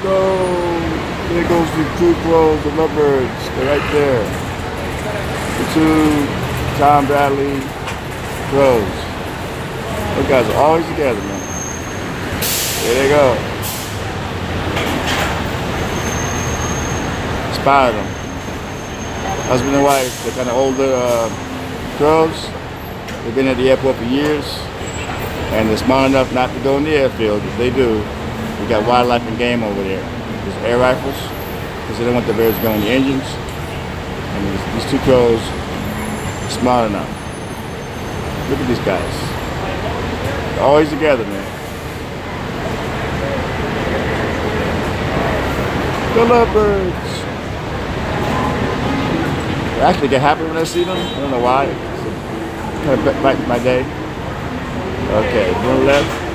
Go! There goes the two crows, the lovebirds. They're right there. The two Tom Bradley crows. Those guys are always together, man. There they go. Spotted them. Husband and wife. They're kind of older crows. They've been at the airport for years. And they're smart enough not to go in the airfield. If they do, we got wildlife and game over there. There's air rifles, because they don't want the birds going in the engines. And these two crows are smart enough. Look at these guys. They're always together, man. The lovebirds. I actually get happy when I see them. I don't know why. It's kind of brighten my day. Okay, to the left.